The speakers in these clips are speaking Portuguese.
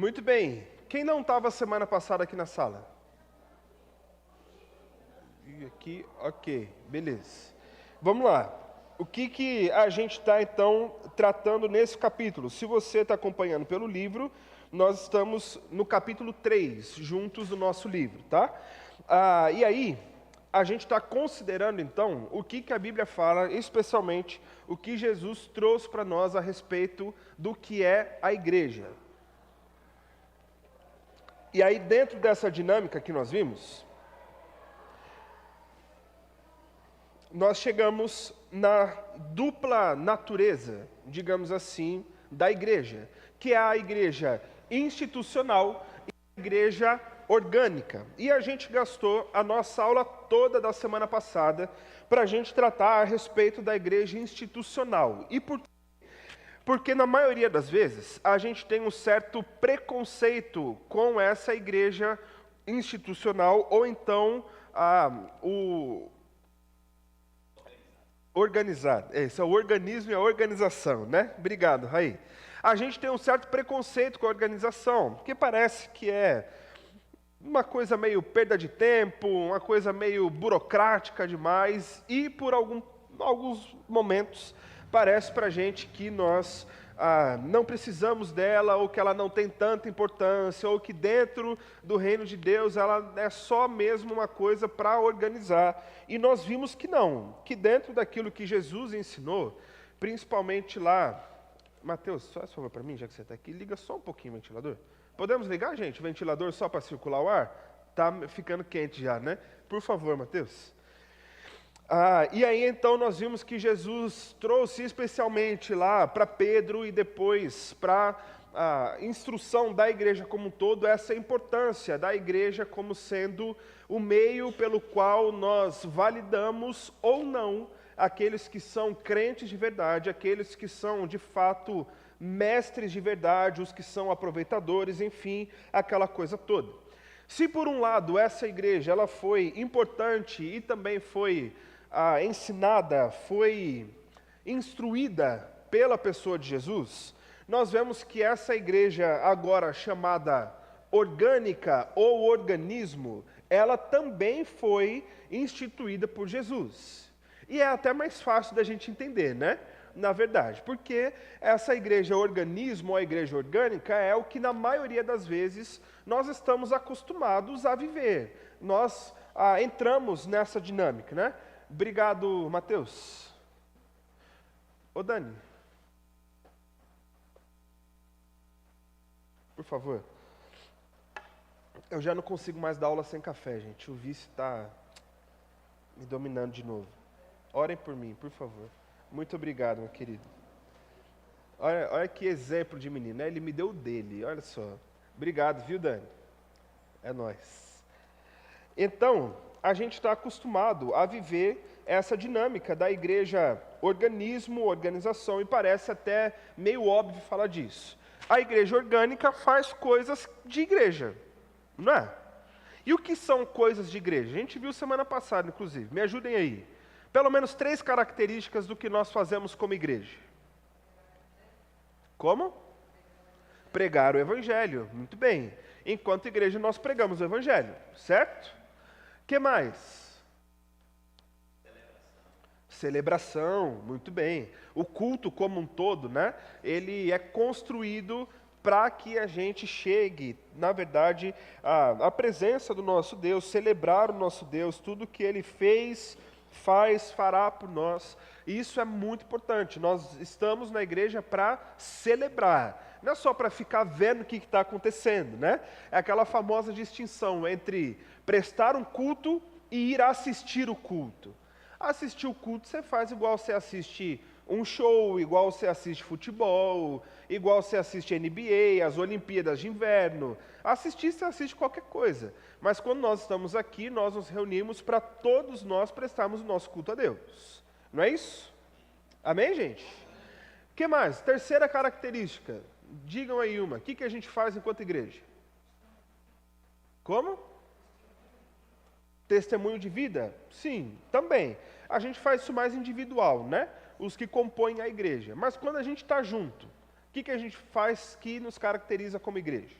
Muito bem. Quem não estava semana passada aqui na sala? E aqui, ok, beleza. Vamos lá. O que a gente está, então, tratando nesse capítulo? Se você está acompanhando pelo livro, nós estamos no capítulo 3, juntos do nosso livro, tá? E aí, a gente está considerando, então, o que a Bíblia fala, especialmente o que Jesus trouxe para nós a respeito do que é a igreja. E aí, dentro dessa dinâmica que nós vimos, nós chegamos na dupla natureza, digamos assim, da igreja, que é a igreja institucional e a igreja orgânica. E a gente gastou a nossa aula toda da semana passada para a gente tratar a respeito da igreja institucional. E por quê? Porque na maioria das vezes a gente tem um certo preconceito com essa igreja institucional ou então o organizado. Esse é o organismo e a organização, né? Obrigado, Raí. A gente tem um certo preconceito com a organização, porque parece que é uma coisa meio perda de tempo, uma coisa meio burocrática demais, e por alguns momentos parece para a gente que nós não precisamos dela, ou que ela não tem tanta importância, ou que dentro do reino de Deus ela é só mesmo uma coisa para organizar. E nós vimos que não, que dentro daquilo que Jesus ensinou, principalmente lá... Mateus, faz favor para mim, já que você está aqui, liga só um pouquinho o ventilador. Podemos ligar, gente, o ventilador só para circular o ar? Está ficando quente já, né? Por favor, Mateus. E aí, então, nós vimos que Jesus trouxe especialmente lá para Pedro e depois para a instrução da igreja como um todo, essa importância da igreja como sendo o meio pelo qual nós validamos ou não aqueles que são crentes de verdade, aqueles que são, de fato, mestres de verdade, os que são aproveitadores, enfim, aquela coisa toda. Se, por um lado, essa igreja ela foi importante e também foi ensinada, foi instruída pela pessoa de Jesus, nós vemos que essa igreja agora chamada orgânica ou organismo, ela também foi instituída por Jesus. E é até mais fácil da gente entender, né? Na verdade, porque essa igreja organismo ou a igreja orgânica é o que na maioria das vezes nós estamos acostumados a viver. Nós entramos nessa dinâmica, né? Obrigado, Mateus. Ô Dani, por favor. Eu já não consigo mais dar aula sem café, gente. O vício está me dominando de novo. Orem por mim, por favor. Muito obrigado, meu querido. Olha que exemplo de menino, né? Ele me deu o dele, olha só. Obrigado, viu, Dani? É nóis. Então, a gente está acostumado a viver essa dinâmica da igreja organismo, organização, e parece até meio óbvio falar disso. A igreja orgânica faz coisas de igreja, não é? E o que são coisas de igreja? A gente viu semana passada, inclusive. Me ajudem aí. Pelo menos 3 características do que nós fazemos como igreja. Como? Pregar o evangelho. Muito bem. Enquanto igreja nós pregamos o evangelho, certo? O que mais? Celebração. Muito bem. O culto como um todo, né? Ele é construído para que a gente chegue, na verdade, à presença do nosso Deus, celebrar o nosso Deus, tudo que Ele fez, faz, fará por nós. E isso é muito importante. Nós estamos na igreja para celebrar, não é só para ficar vendo o que está acontecendo, né? É aquela famosa distinção entre prestar um culto e ir assistir o culto. Assistir o culto você faz igual você assiste um show, igual você assiste futebol, igual você assiste NBA, as Olimpíadas de Inverno. Assistir, você assiste qualquer coisa. Mas quando nós estamos aqui, nós nos reunimos para todos nós prestarmos o nosso culto a Deus. Não é isso? Amém, gente? O que mais? Terceira característica. Digam aí uma. O que a gente faz enquanto igreja? Como? Testemunho de vida? Sim, também. A gente faz isso mais individual, né? Os que compõem a igreja. Mas quando a gente está junto, o que a gente faz que nos caracteriza como igreja?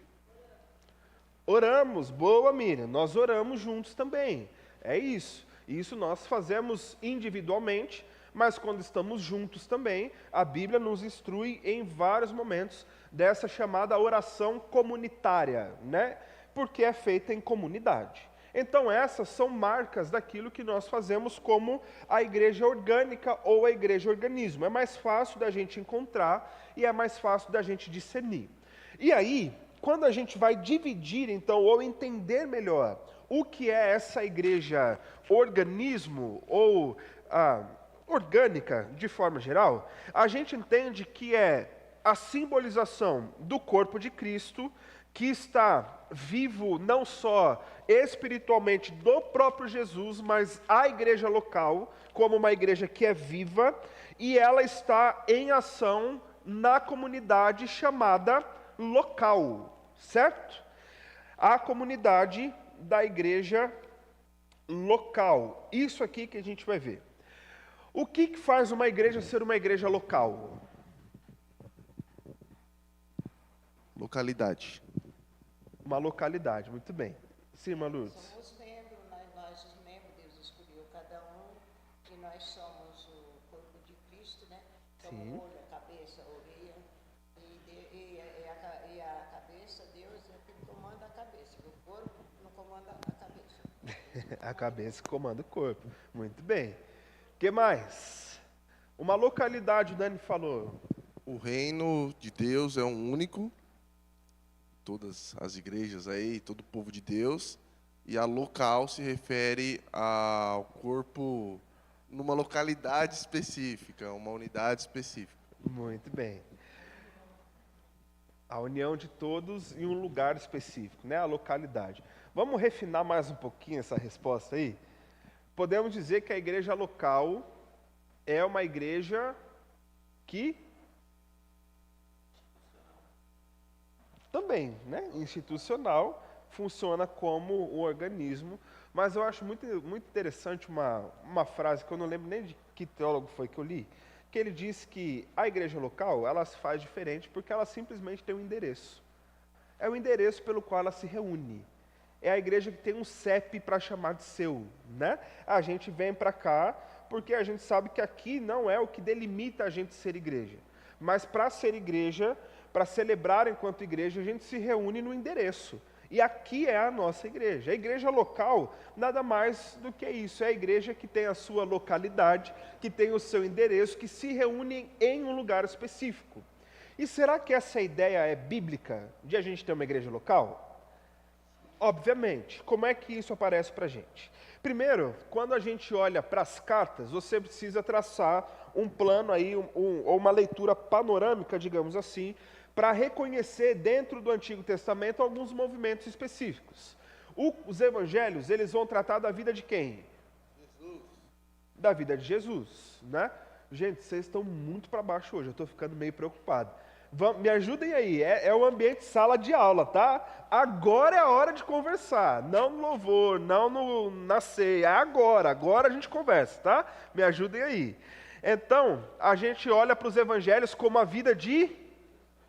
Oramos, boa Miriam, nós oramos juntos também. É isso. Isso nós fazemos individualmente, mas quando estamos juntos também, a Bíblia nos instrui em vários momentos dessa chamada oração comunitária, né? Porque é feita em comunidade. Então essas são marcas daquilo que nós fazemos como a igreja orgânica ou a igreja organismo. É mais fácil da gente encontrar e é mais fácil da gente discernir. E aí, quando a gente vai dividir então, ou entender melhor o que é essa igreja organismo ou orgânica de forma geral, a gente entende que é a simbolização do corpo de Cristo, que está vivo não só espiritualmente do próprio Jesus, mas a igreja local, como uma igreja que é viva, e ela está em ação na comunidade chamada local, certo? A comunidade da igreja local. Isso aqui que a gente vai ver. O que faz uma igreja ser uma igreja local? Localidade. Uma localidade, muito bem. Sim, Lourdes. Somos membros, nós os membros, Deus escolheu cada um, e nós somos o corpo de Cristo, né? Somos o olho, a cabeça, a orelha, e a cabeça, Deus é quem comanda a cabeça, o corpo não comanda a cabeça. A cabeça comanda o corpo, muito bem. O que mais? Uma localidade, o Dani falou. O reino de Deus é um único, todas as igrejas aí, todo o povo de Deus, e a local se refere ao corpo numa localidade específica, uma unidade específica. Muito bem. A união de todos em um lugar específico, né? A localidade. Vamos refinar mais um pouquinho essa resposta aí? Podemos dizer que a igreja local é uma igreja que também, né, institucional, funciona como um organismo, mas eu acho muito interessante uma frase que eu não lembro nem de que teólogo foi que eu li, que ele diz que a igreja local, ela se faz diferente porque ela simplesmente tem um endereço. É o endereço pelo qual ela se reúne. É a igreja que tem um CEP para chamar de seu, né? A gente vem para cá porque a gente sabe que aqui não é o que delimita a gente ser igreja. Mas para ser igreja, para celebrar enquanto igreja, a gente se reúne no endereço. E aqui é a nossa igreja. A igreja local, nada mais do que isso. É a igreja que tem a sua localidade, que tem o seu endereço, que se reúne em um lugar específico. E será que essa ideia é bíblica, de a gente ter uma igreja local? Obviamente. Como é que isso aparece para a gente? Primeiro, quando a gente olha para as cartas, você precisa traçar um plano aí, ou uma leitura panorâmica, digamos assim, para reconhecer dentro do Antigo Testamento alguns movimentos específicos. Os evangelhos, eles vão tratar da vida de quem? Jesus. Da vida de Jesus, né? Gente, vocês estão muito para baixo hoje, eu estou ficando meio preocupado. Me ajudem aí, é o ambiente sala de aula, tá? Agora é a hora de conversar, não no louvor, não na ceia, agora a gente conversa, tá? Me ajudem aí. Então, a gente olha para os evangelhos como a vida de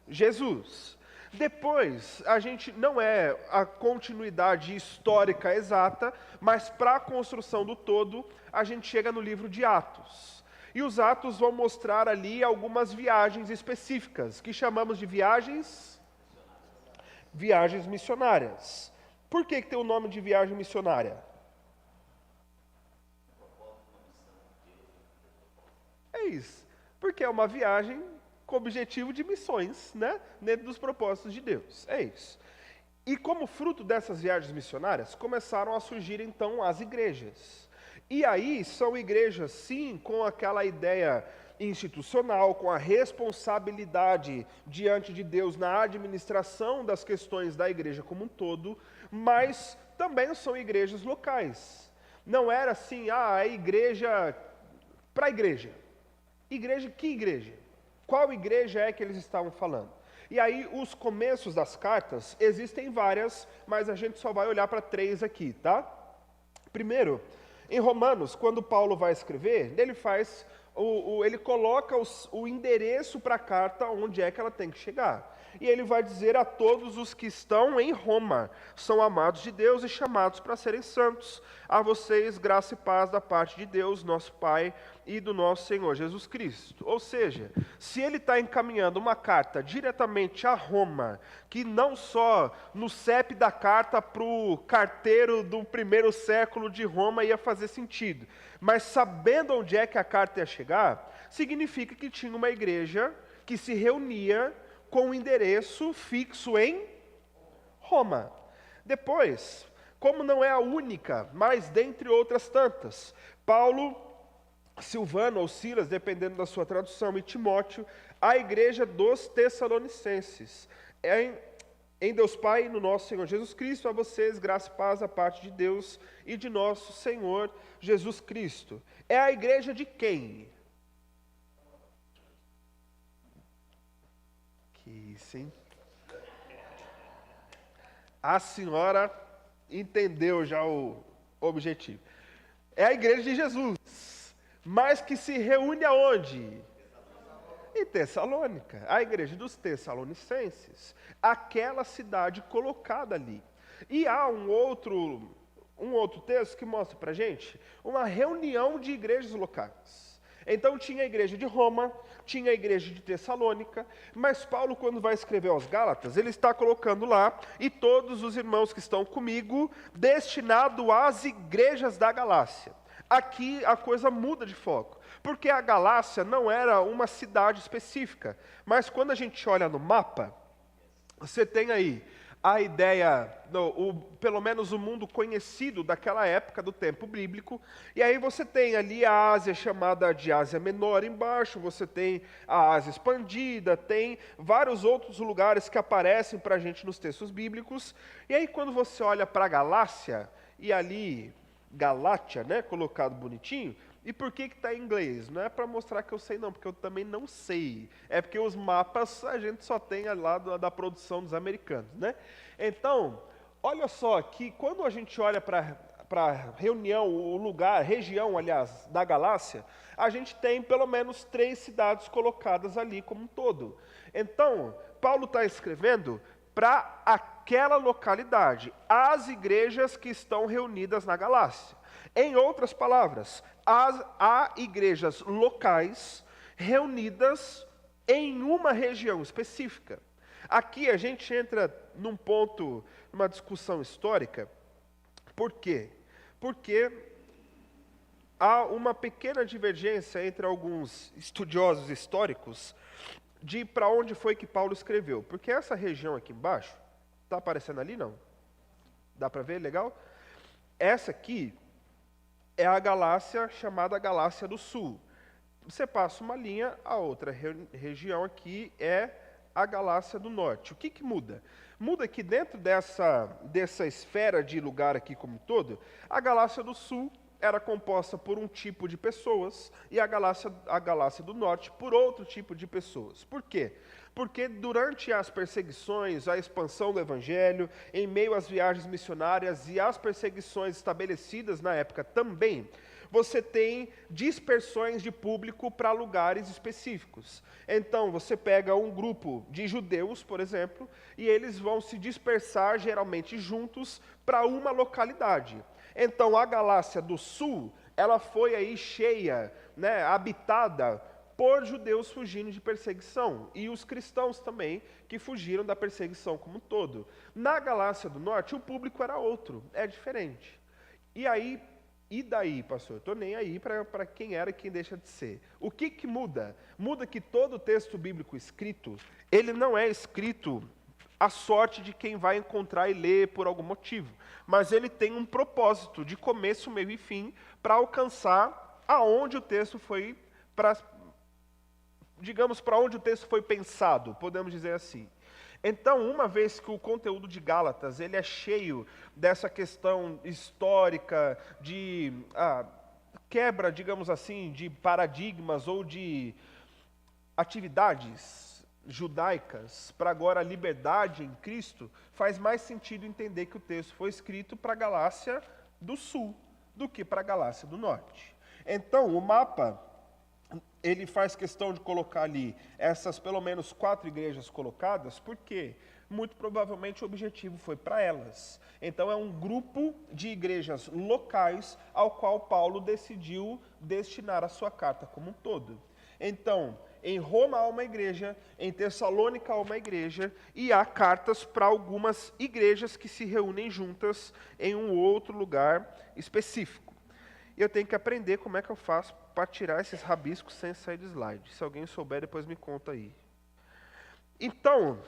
Jesus. Depois, a gente não é a continuidade histórica exata, mas para a construção do todo, a gente chega no livro de Atos. E os Atos vão mostrar ali algumas viagens específicas, que chamamos de viagens missionárias. Por que tem o nome de viagem missionária? É isso, porque é uma viagem com objetivo de missões, né? Dentro dos propósitos de Deus, é isso. E como fruto dessas viagens missionárias, começaram a surgir então as igrejas. E aí são igrejas, sim, com aquela ideia institucional, com a responsabilidade diante de Deus na administração das questões da igreja como um todo, mas também são igrejas locais. Não era assim, a igreja para a igreja. Igreja, que igreja? Qual igreja é que eles estavam falando? E aí, os começos das cartas, existem várias, mas a gente só vai olhar para 3 aqui, tá? Primeiro, em Romanos, quando Paulo vai escrever, ele faz ele coloca o endereço para a carta onde é que ela tem que chegar. E ele vai dizer a todos os que estão em Roma, são amados de Deus e chamados para serem santos. A vocês, graça e paz da parte de Deus, nosso Pai, e do nosso Senhor Jesus Cristo. Ou seja, se ele está encaminhando uma carta diretamente a Roma, que não só no CEP da carta para o carteiro do primeiro século de Roma ia fazer sentido, mas sabendo onde é que a carta ia chegar, significa que tinha uma igreja que se reunia com um endereço fixo em Roma. Depois, como não é a única, mas dentre outras tantas, Paulo, Silvano ou Silas, dependendo da sua tradução, e Timóteo, a igreja dos Tessalonicenses. Em Deus Pai e no nosso Senhor Jesus Cristo, a vocês, graça e paz da parte de Deus e de nosso Senhor Jesus Cristo. É a igreja de quem? Que isso, hein? A senhora entendeu já o objetivo. É a igreja de Jesus, mas que se reúne aonde? Em Tessalônica, a igreja dos Tessalonicenses, aquela cidade colocada ali. E há um outro texto que mostra para a gente uma reunião de igrejas locais. Então tinha a igreja de Roma, tinha a igreja de Tessalônica, mas Paulo, quando vai escrever aos Gálatas, ele está colocando lá, e todos os irmãos que estão comigo, destinado às igrejas da Galácia. Aqui a coisa muda de foco, porque a Galácia não era uma cidade específica, mas quando a gente olha no mapa, você tem aí a ideia, pelo menos o mundo conhecido daquela época, do tempo bíblico, e aí você tem ali a Ásia chamada de Ásia Menor embaixo, você tem a Ásia expandida, tem vários outros lugares que aparecem para a gente nos textos bíblicos, e aí quando você olha para a Galácia, e ali Galátia, né, colocado bonitinho, e por que está em inglês? Não é para mostrar que eu sei não, porque eu também não sei. É porque os mapas a gente só tem lá da produção dos americanos, né? Então, olha só que quando a gente olha para a reunião, o lugar, região, aliás, da Galácia, a gente tem pelo menos 3 cidades colocadas ali como um todo. Então, Paulo está escrevendo para aquela localidade, as igrejas que estão reunidas na Galácia. Em outras palavras, há igrejas locais reunidas em uma região específica. Aqui a gente entra num ponto, numa discussão histórica. Por quê? Porque há uma pequena divergência entre alguns estudiosos históricos de para onde foi que Paulo escreveu. Porque essa região aqui embaixo, está aparecendo ali não? Dá para ver? Legal? Essa aqui é a Galácia chamada Galácia do Sul. Você passa uma linha, a outra região aqui é a Galácia do Norte. O que muda? Muda que dentro dessa esfera de lugar aqui como um todo, a Galácia do Sul era composta por um tipo de pessoas e a Galácia do Norte por outro tipo de pessoas. Por quê? Porque durante as perseguições, a expansão do Evangelho, em meio às viagens missionárias e às perseguições estabelecidas na época também, você tem dispersões de público para lugares específicos. Então, você pega um grupo de judeus, por exemplo, e eles vão se dispersar geralmente juntos para uma localidade. Então, a Galácia do Sul, ela foi aí cheia, né, habitada por judeus fugindo de perseguição, e os cristãos também, que fugiram da perseguição como um todo. Na Galácia do Norte, o público era outro, é diferente. E daí, pastor? Estou nem aí para quem era e quem deixa de ser. O que muda? Muda que todo texto bíblico escrito, ele não é escrito à sorte de quem vai encontrar e ler por algum motivo, mas ele tem um propósito de começo, meio e fim, para alcançar aonde o texto foi, para onde o texto foi pensado, podemos dizer assim. Então, uma vez que o conteúdo de Gálatas ele é cheio dessa questão histórica de quebra, digamos assim, de paradigmas ou de atividades judaicas para agora a liberdade em Cristo, faz mais sentido entender que o texto foi escrito para a Galácia do Sul do que para a Galácia do Norte. Então, o mapa ele faz questão de colocar ali essas pelo menos 4 igrejas colocadas, porque muito provavelmente o objetivo foi para elas. Então é um grupo de igrejas locais ao qual Paulo decidiu destinar a sua carta como um todo. Então, em Roma há uma igreja, em Tessalônica há uma igreja, e há cartas para algumas igrejas que se reúnem juntas em um outro lugar específico. E eu tenho que aprender como é que eu faço para tirar esses rabiscos sem sair de slide. Se alguém souber, depois me conta aí. Então,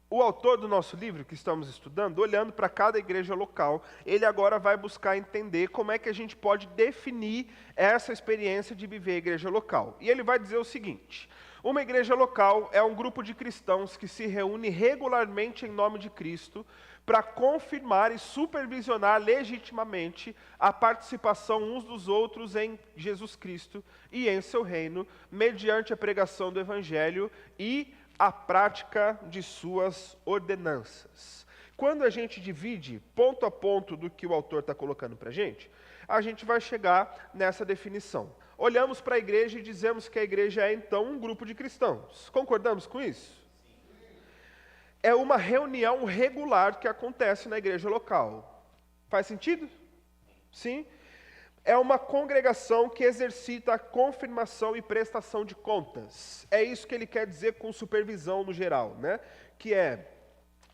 o autor do nosso livro que estamos estudando, olhando para cada igreja local, ele agora vai buscar entender como é que a gente pode definir essa experiência de viver a igreja local. E ele vai dizer o seguinte: uma igreja local é um grupo de cristãos que se reúne regularmente em nome de Cristo para confirmar e supervisionar legitimamente a participação uns dos outros em Jesus Cristo e em seu reino, mediante a pregação do Evangelho e a prática de suas ordenanças. Quando a gente divide ponto a ponto do que o autor está colocando para a gente vai chegar nessa definição. Olhamos para a igreja e dizemos que a igreja é, então, um grupo de cristãos. Concordamos com isso? É uma reunião regular que acontece na igreja local. Faz sentido? Sim? É uma congregação que exercita a confirmação e prestação de contas. É isso que ele quer dizer com supervisão no geral, né? Que é,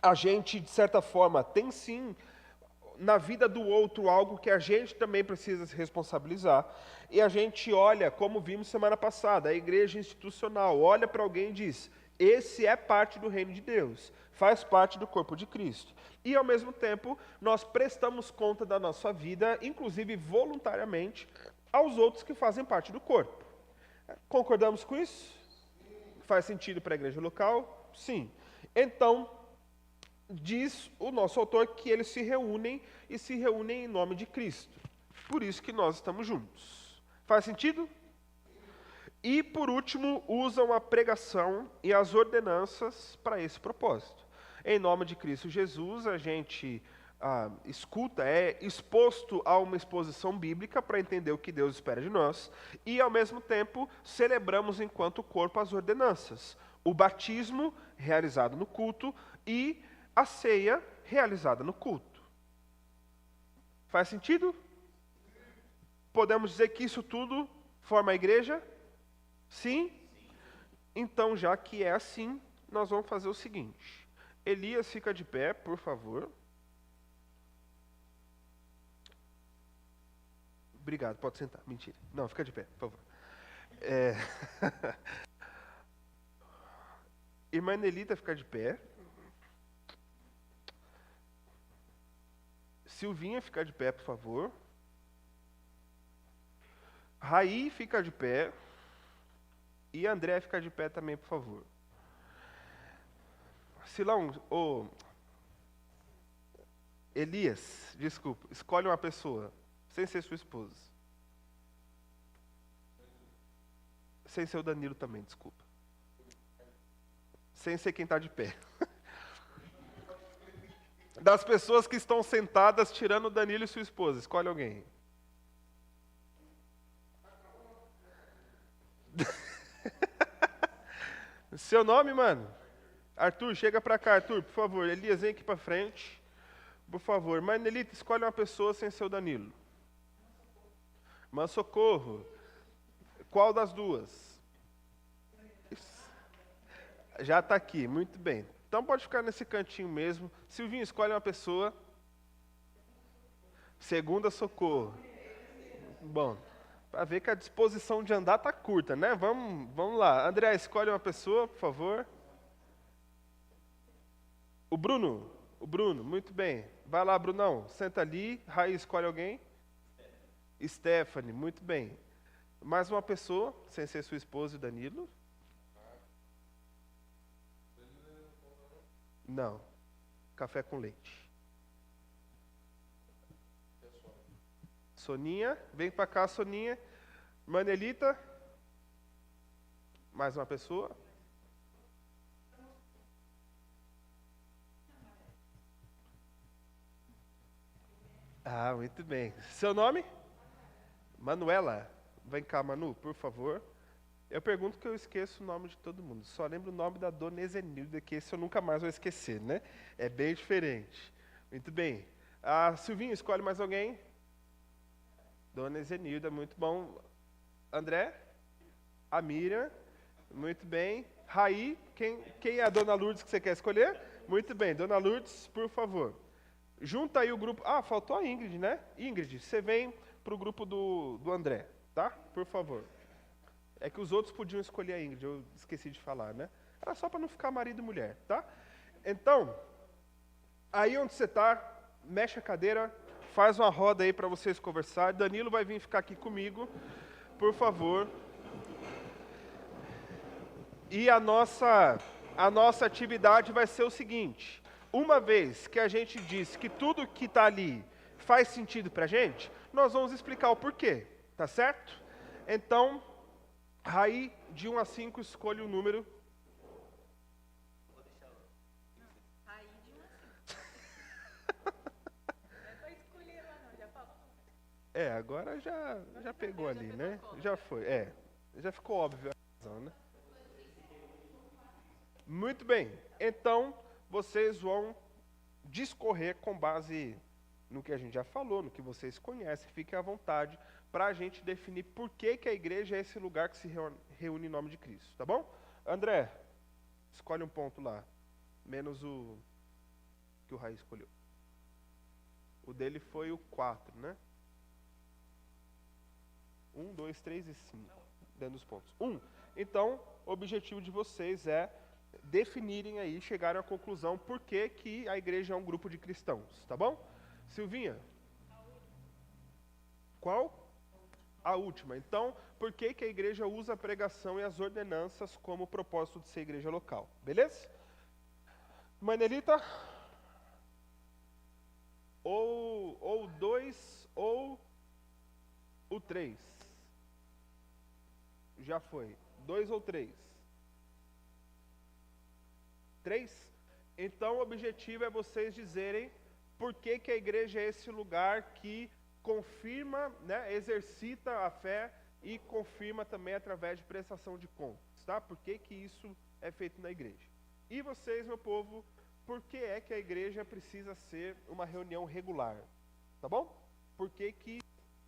a gente, de certa forma, tem sim na vida do outro algo que a gente também precisa se responsabilizar. E a gente olha, como vimos semana passada, a igreja institucional, olha para alguém e diz: esse é parte do reino de Deus, faz parte do corpo de Cristo. E, ao mesmo tempo, nós prestamos conta da nossa vida, inclusive voluntariamente, aos outros que fazem parte do corpo. Concordamos com isso? Faz sentido para a igreja local? Sim. Então, diz o nosso autor que eles se reúnem e se reúnem em nome de Cristo. Por isso que nós estamos juntos. Faz sentido? E, por último, usam a pregação e as ordenanças para esse propósito. Em nome de Cristo Jesus, a gente escuta, é exposto a uma exposição bíblica para entender o que Deus espera de nós, e, ao mesmo tempo, celebramos enquanto corpo as ordenanças. O batismo, realizado no culto, e a ceia, realizada no culto. Faz sentido? Podemos dizer que isso tudo forma a igreja? Sim? Então, já que é assim, nós vamos fazer o seguinte. Elias, fica de pé, por favor. Obrigado, pode sentar. Mentira. Não, fica de pé, por favor. Irmã Nelita, fica de pé. Silvinha, fica de pé, por favor. Raí, fica de pé. E André, fica de pé também, por favor. Silão, Elias, desculpa, escolhe uma pessoa, sem ser sua esposa. Sem ser o Danilo também, desculpa. Sem ser quem está de pé. Das pessoas que estão sentadas, tirando o Danilo e sua esposa, escolhe alguém. Seu nome, mano? Arthur, chega pra cá, Arthur, por favor. Elias, vem aqui pra frente. Por favor. Manelita, escolhe uma pessoa sem ser o Danilo. Mansocorro. Qual das duas? Já está aqui, muito bem. Então pode ficar nesse cantinho mesmo. Silvinho, escolhe uma pessoa. Segunda, Socorro. Bom, para ver que a disposição de andar está curta, né? Vamos lá. André, escolhe uma pessoa, por favor. O Bruno, muito bem. Vai lá, Brunão, senta ali. Raí, escolhe alguém. Stephanie, muito bem. Mais uma pessoa, sem ser sua esposa e Danilo. Não. Café com leite. Soninha, vem para cá, Soninha. Manelita. Mais uma pessoa. Ah, muito bem. Seu nome? Manuela. Vem cá, Manu, por favor. Eu pergunto que eu esqueço o nome de todo mundo. Só lembro o nome da dona Ezenilda, que esse eu nunca mais vou esquecer, né? É bem diferente. Muito bem. Silvinho, escolhe mais alguém? Dona Ezenilda, muito bom. André? A Miriam? Muito bem. Raí, quem é a dona Lourdes que você quer escolher? Muito bem. Dona Lourdes, por favor. Junta aí o grupo. Faltou a Ingrid, né? Ingrid, você vem para o grupo do André, tá? Por favor. É que os outros podiam escolher a Ingrid, eu esqueci de falar, né? Era só para não ficar marido e mulher, tá? Então, aí onde você está, mexe a cadeira, faz uma roda aí para vocês conversar. Danilo vai vir ficar aqui comigo, por favor. E a nossa atividade vai ser o seguinte: uma vez que a gente disse que tudo que está ali faz sentido para a gente, nós vamos explicar o porquê, tá certo? Então, Raí, de 1 a 5, escolha o número. Raí de 1 a 5. Não é para escolher lá não, já falou. Agora já pegou ali, né? Já foi, já ficou óbvio a razão, né? Muito bem, então vocês vão discorrer com base no que a gente já falou, no que vocês conhecem, fiquem à vontade para a gente definir por que a igreja é esse lugar que se reúne em nome de Cristo, tá bom? André, escolhe um ponto lá, menos o que o Raí escolheu. O dele foi o 4, né? 1, 2, 3 e 5, dando os pontos. 1. Então, o objetivo de vocês é definirem aí, chegarem à conclusão por que a igreja é um grupo de cristãos, tá bom? Silvinha? Qual? A última. Então, por que a igreja usa a pregação e as ordenanças como propósito de ser igreja local? Beleza? Manelita? Ou 2 ou o 3. Já foi. 2 ou 3? 3? Então, o objetivo é vocês dizerem por que a igreja é esse lugar que confirma, né, exercita a fé e confirma também através de prestação de contas, tá? Por que isso é feito na igreja? E vocês, meu povo, por que é que a igreja precisa ser uma reunião regular? Tá bom? Por que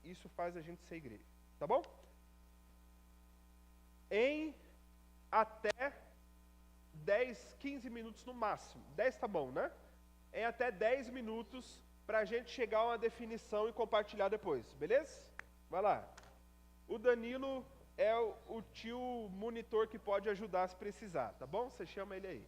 isso faz a gente ser igreja? Tá bom? Em até 10, 15 minutos no máximo. 10 tá bom, né? Em até 10 minutos para a gente chegar a uma definição e compartilhar depois, beleza? Vai lá. O Danilo é o tio monitor que pode ajudar se precisar, tá bom? Você chama ele aí.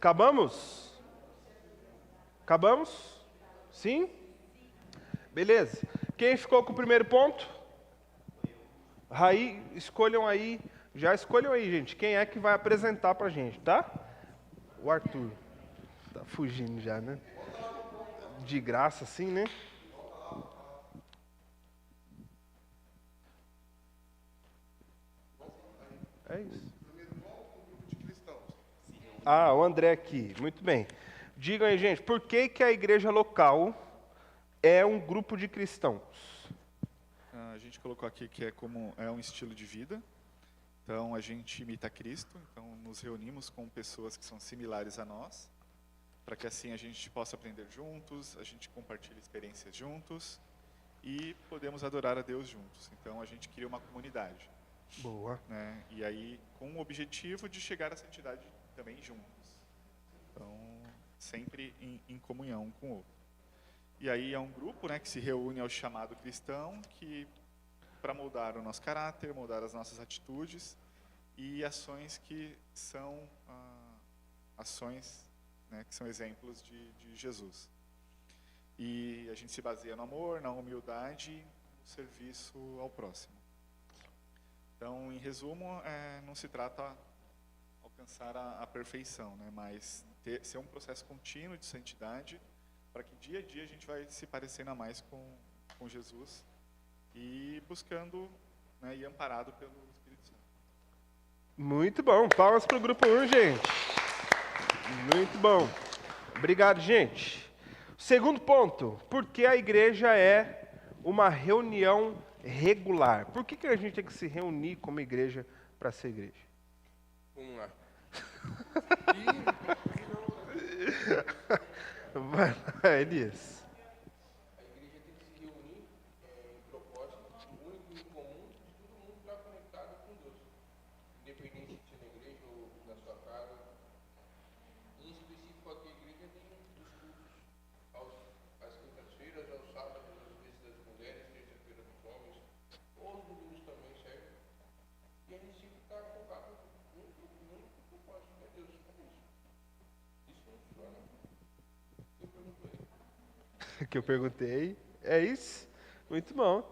Acabamos? Acabamos? Sim? Beleza. Quem ficou com o primeiro ponto? Raí, escolham aí. Já escolham aí, gente. Quem é que vai apresentar pra gente, tá? O Arthur. Tá fugindo já, né? De graça, assim, né? É isso. Ah, o André aqui. Muito bem. Digam aí, gente, por que que a igreja local é um grupo de cristãos? A gente colocou aqui que é um estilo de vida. Então, a gente imita Cristo. Então, nos reunimos com pessoas que são similares a nós, para que assim a gente possa aprender juntos, a gente compartilhe experiências juntos e podemos adorar a Deus juntos. Então, a gente cria uma comunidade, Boa. né? E aí, com o objetivo de chegar à santidade também juntos. Então, sempre em comunhão com o outro. E aí é um grupo, né, que se reúne ao chamado cristão, que para moldar o nosso caráter, moldar as nossas atitudes e ações que são ações, né, que são exemplos de Jesus. E a gente se baseia no amor, na humildade e no serviço ao próximo. Então, em resumo, não se trata alcançar a perfeição, né, mas ser um processo contínuo de santidade, para que dia a dia a gente vai se parecendo a mais com Jesus e buscando, né, e amparado pelo Espírito Santo. Muito bom. Palmas para o grupo 1, gente. Muito bom. Obrigado, gente. Segundo ponto, por que a igreja é uma reunião regular? Por que a gente tem que se reunir como igreja para ser igreja? Vamos lá. Vai lá, Elias. A igreja tem que se reunir em propósito único e comum, e todo mundo está conectado com Deus, independente de ser na igreja ou na sua casa. Em específico, aqui a igreja tem os cultos às quintas-feiras, aos sábados, às vezes das mulheres, terça-feira dos homens, ou os domingos também serve. E a gente está focado no único propósito, que é Deus. É isso. Isso funciona. Eu pergunto aí. Que eu perguntei. É isso? Muito bom.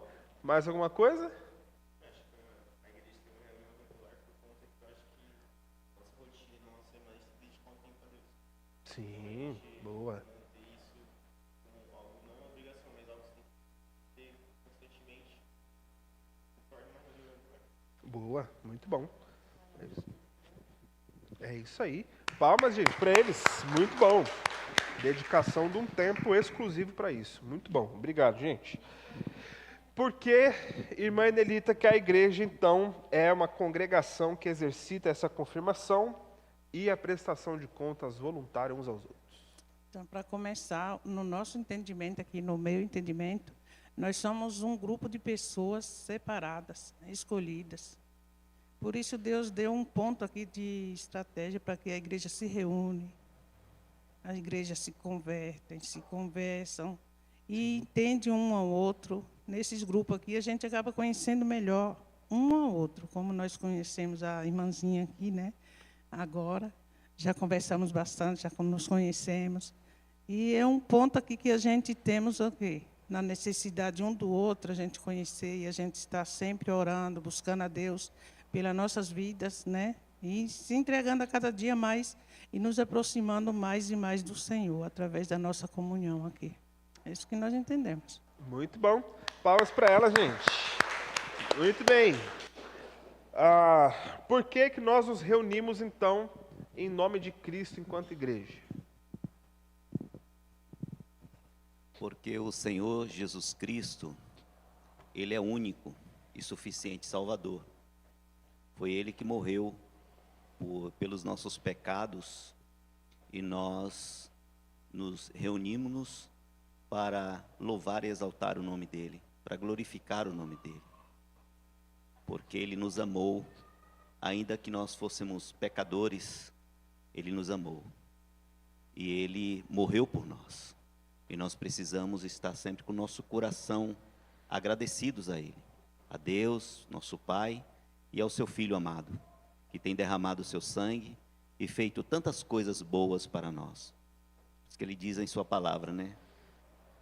Mais alguma coisa? A igreja tem uma reunião regular por conta que eu acho que nossa rotina, nossa semana, a gente dedica um tempo a Deus. Sim, boa. Manter isso como algo, não uma obrigação, mas algo que você tem que ter constantemente, se torna uma reunião regular. Boa, muito bom. É isso aí. Palmas, gente, para eles. Muito bom. Dedicação de um tempo exclusivo para isso. Muito bom. Obrigado, gente. Por que, irmã Enelita, que a igreja, então, é uma congregação que exercita essa confirmação e a prestação de contas voluntária uns aos outros? Então, para começar, no nosso entendimento aqui, no meu entendimento, nós somos um grupo de pessoas separadas, escolhidas. Por isso, Deus deu um ponto aqui de estratégia para que a igreja se reúne, a igreja se convertem, se conversam e entende um ao outro. Nesses grupos aqui, a gente acaba conhecendo melhor um ao outro, como nós conhecemos a irmãzinha aqui, né? Agora, já conversamos bastante, já nos conhecemos. E é um ponto aqui que a gente temos aqui, na necessidade um do outro, a gente conhecer e a gente está sempre orando, buscando a Deus pelas nossas vidas, né? E se entregando a cada dia mais e nos aproximando mais e mais do Senhor, através da nossa comunhão aqui. É isso que nós entendemos. Muito bom. Palmas para ela, gente. Muito bem. Por que nós nos reunimos, então, em nome de Cristo enquanto igreja? Porque o Senhor Jesus Cristo, Ele é único e suficiente Salvador. Foi Ele que morreu pelos nossos pecados e nós nos reunimos para louvar e exaltar o nome dEle, para glorificar o nome dEle. Porque Ele nos amou, ainda que nós fôssemos pecadores, Ele nos amou. E Ele morreu por nós. E nós precisamos estar sempre com o nosso coração agradecidos a Ele, a Deus, nosso Pai, e ao Seu Filho amado, que tem derramado o seu sangue e feito tantas coisas boas para nós. Por isso que ele diz em sua palavra, né?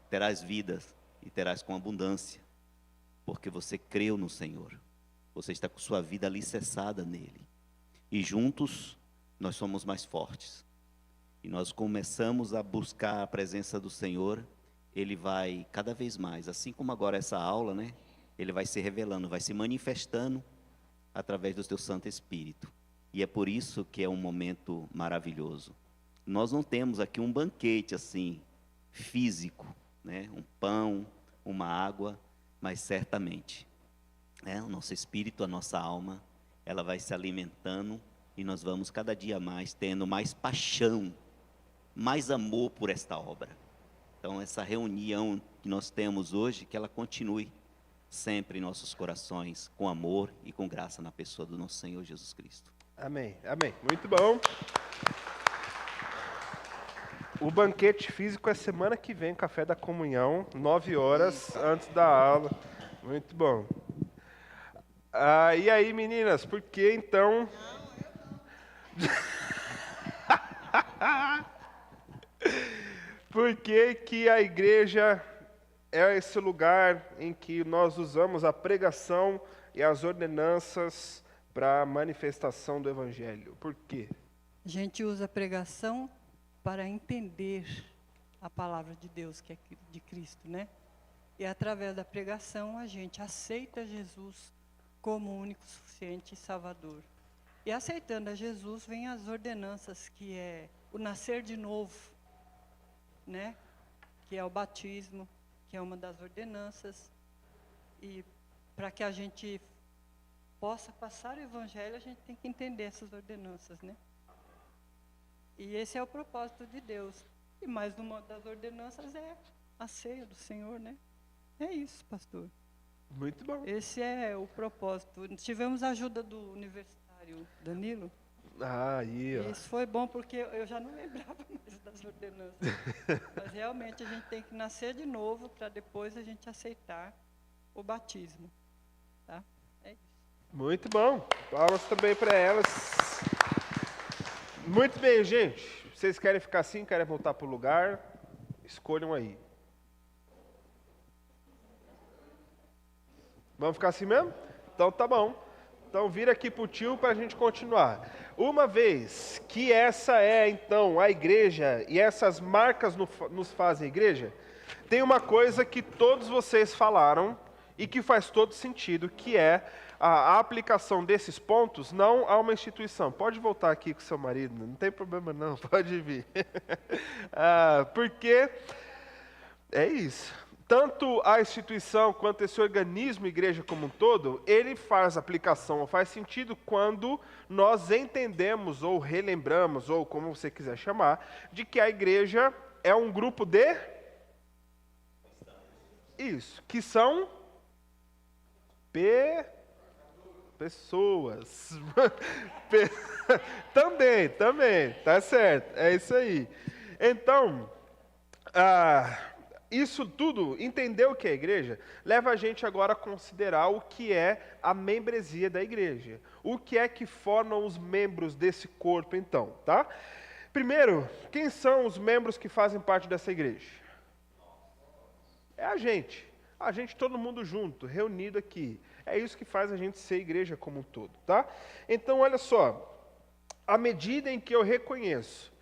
Terás vidas e terás com abundância, porque você creu no Senhor. Você está com sua vida alicerçada nele. E juntos nós somos mais fortes. E nós começamos a buscar a presença do Senhor. Ele vai cada vez mais, assim como agora essa aula, né? Ele vai se revelando, vai se manifestando através do seu Santo Espírito. E é por isso que é um momento maravilhoso. Nós não temos aqui um banquete assim, físico, né? Um pão, uma água, mas certamente, o nosso espírito, a nossa alma, ela vai se alimentando e nós vamos cada dia mais tendo mais paixão, mais amor por esta obra. Então, essa reunião que nós temos hoje, que ela continue sempre em nossos corações, com amor e com graça na pessoa do nosso Senhor Jesus Cristo. Amém, amém. Muito bom. O banquete físico é semana que vem, café da comunhão, 9 horas antes da aula. Muito bom. E aí, meninas, por que então... Por que a igreja é esse lugar em que nós usamos a pregação e as ordenanças para a manifestação do Evangelho? Por quê? A gente usa a pregação para entender a palavra de Deus, que é de Cristo, né? E através da pregação a gente aceita Jesus como único, suficiente e salvador. E aceitando a Jesus, vem as ordenanças, que é o nascer de novo, né? Que é o batismo, que é uma das ordenanças. E para que a gente possa passar o Evangelho, a gente tem que entender essas ordenanças, né? E esse é o propósito de Deus. E mais uma das ordenanças é a ceia do Senhor, né? É isso, pastor. Muito bom. Esse é o propósito. Tivemos a ajuda do universitário Danilo. Aí, ó. Isso foi bom, porque eu já não lembrava mais das ordenanças. Mas realmente a gente tem que nascer de novo para depois a gente aceitar o batismo. Tá? É isso. Muito bom. Palmas também para elas. Muito bem, gente. Vocês querem ficar assim? Querem voltar para o lugar? Escolham aí. Vamos ficar assim mesmo? Então tá bom. Então vira aqui para o tio para a gente continuar. Uma vez que essa é então a igreja e essas marcas nos fazem igreja, tem uma coisa que todos vocês falaram e que faz todo sentido, que é a aplicação desses pontos não a uma instituição. Pode voltar aqui com seu marido, não tem problema não, pode vir. Porque é isso. Tanto a instituição quanto esse organismo, igreja como um todo, ele faz aplicação, faz sentido quando nós entendemos ou relembramos, ou como você quiser chamar, de que a igreja é um grupo de... Isso, que são... pessoas. Também, tá certo, é isso aí. Então, isso tudo, entender o que é a igreja, leva a gente agora a considerar o que é a membresia da igreja. O que é que formam os membros desse corpo, então, tá? Primeiro, quem são os membros que fazem parte dessa igreja? É a gente, todo mundo junto, reunido aqui. É isso que faz a gente ser igreja como um todo, tá? Então, olha só, à medida em que eu reconheço